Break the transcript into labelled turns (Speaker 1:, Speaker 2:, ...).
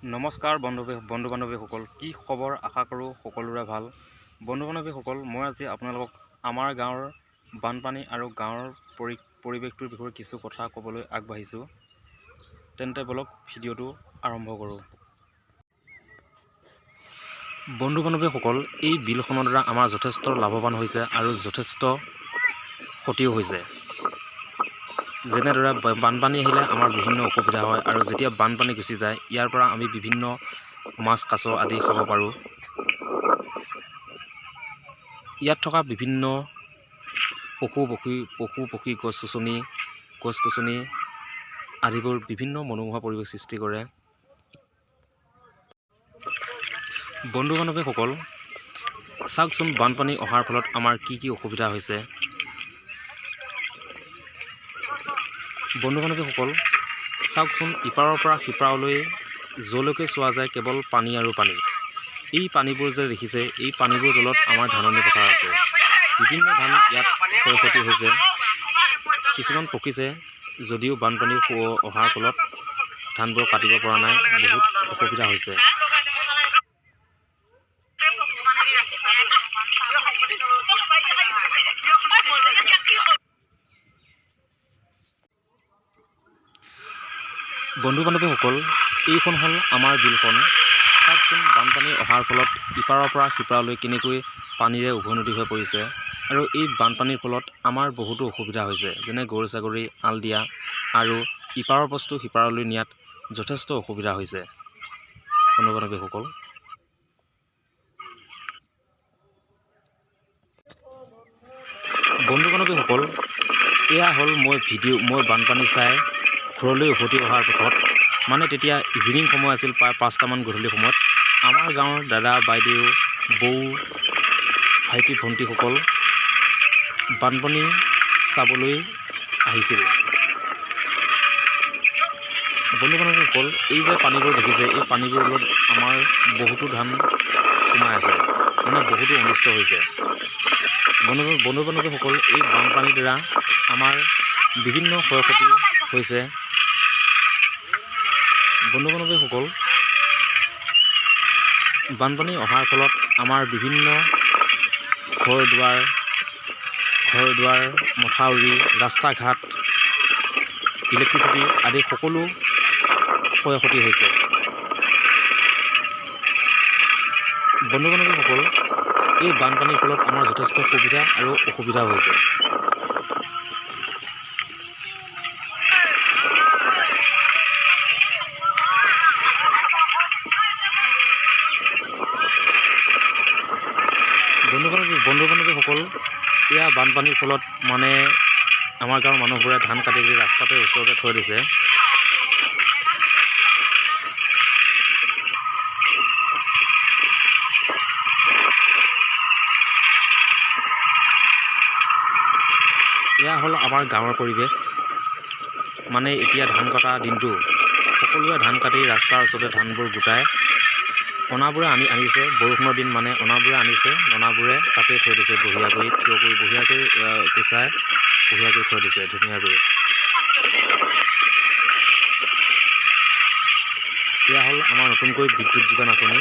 Speaker 1: নমস্কাৰ বন্ধু বান্ধৱীসকল, কি খবৰ? আশা কৰোঁ সকলোৰে ভাল। বন্ধু বান্ধৱীসকল, মই আজি আপোনালোকক আমাৰ গাঁৱৰ বানপানী আৰু গাঁৱৰ পৰিৱেশটোৰ বিষয়ে কিছু কথা ক'বলৈ আগবাঢ়িছোঁ। তেন্তে বলক ভিডিঅ'টো আৰম্ভ কৰোঁ। বন্ধু বান্ধৱীসকল, এই বিলখনৰ দ্বাৰা আমাৰ যথেষ্ট লাভৱান হৈছে আৰু যথেষ্ট ক্ষতিও হৈছে। যেনেদৰে বানপানী আহিলে আমাৰ বিভিন্ন অসুবিধা হয়, আৰু যেতিয়া বানপানী গুচি যায় ইয়াৰ পৰা আমি বিভিন্ন মাছ কাছ আদি খাব পাৰোঁ। ইয়াত থকা বিভিন্ন পশু পক্ষী গছ গছনি আদিবোৰ বিভিন্ন মনোমোহা পৰিৱেশ সৃষ্টি কৰে। বন্ধু বান্ধৱীসকল, চাওকচোন বানপানী অহাৰ ফলত আমাৰ কি অসুবিধা হৈছে। বন্ধু বান্ধৱীসকল, চাওকচোন ইপাৰৰ পৰা সিপাৰলৈ য'লৈকে চোৱা যায় কেৱল পানী আৰু পানী। এই পানীবোৰ যে দেখিছে, এই পানীবোৰ তলত আমাৰ ধাননি পথাৰ আছে। বিভিন্ন ধান ইয়াত ক্ষয়ক্ষতি হৈছে, কিছুমান পকিছে যদিও বানপানী অহাৰ ফলত ধানবোৰ কাটিব পৰা নাই, বহুত অসুবিধা হৈছে। বন্ধু বান্ধৱীসকল, এইখন হ'ল আমাৰ বিলখন। চাওকচোন বানপানী অহাৰ ফলত ইপাৰৰ পৰা সিপাৰলৈ কেনেকৈ পানীৰে উভৈনদী হৈ পৰিছে, আৰু এই বানপানীৰ ফলত আমাৰ বহুতো অসুবিধা হৈছে, যেনে গৰু ছাগলী আল দিয়া আৰু ইপাৰৰ বস্তু সিপাৰলৈ নিয়াত যথেষ্ট অসুবিধা হৈছে। বন্ধু বান্ধৱীসকল, এয়া হ'ল মই বানপানী চাই ঘৰলৈ উভতি অহাৰ পথত, মানে তেতিয়া ইভিনিং সময় আছিল, প্ৰায় 5টামান গধূলি সময়ত। আমাৰ গাঁৱৰ দাদা বাইদেউ বৌ ভাইটি ভণ্টিসকল বানপানী চাবলৈ আহিছিল। বন্ধু বান্ধৱীসকল, এই যে পানীবোৰ দেখিছে, এই পানীবোৰৰ তলত আমাৰ বহুতো ধান সোমাই আছে, মানে বহুতো অনিষ্ট হৈছে। বন্ধু বান্ধৱীসকল, এই বানপানীৰ দ্বাৰা আমাৰ বিভিন্ন ক্ষয়ক্ষতি হৈছে। বন্ধু বান্ধৱীসকল, বানপানী অহাৰ ফলত আমাৰ বিভিন্ন ঘৰ দুৱাৰ মথাউৰি ৰাস্তা ঘাট ইলেক্ট্ৰিচিটি আদি সকলো ক্ষয়ক্ষতি হৈছে। বন্ধু বান্ধৱীসকল, এই বানপানীৰ ফলত আমাৰ যথেষ্ট সুবিধা আৰু অসুবিধা হৈছে। বন্ধু বান্ধৱীসকল, এয়া বানপানীৰ ফলত মানে আমাৰ গাঁৱৰ মানুহবোৰে ধান কাটি ৰাস্তাতে ওচৰতে থৈ দিছে। এয়া হ'ল আমাৰ গাঁৱৰ পৰিৱেশ। মানে এতিয়া ধান কটা দিনটো সকলোৱে ধান কাটি ৰাস্তাৰ ওচৰতে ধানবোৰ গোটাই অনাবোৰে আনিছে, বৰষুণৰ দিন মানে অনাবোৰে আনিছে, ননাবোৰে তাতে থৈ দিছে, বঢ়িয়াকৈ গুচাই বঢ়িয়াকৈ থৈ দিছে ধুনীয়াকৈ। এয়া হ'ল আমাৰ নতুনকৈ বিদ্যুৎ যোগান আঁচনি।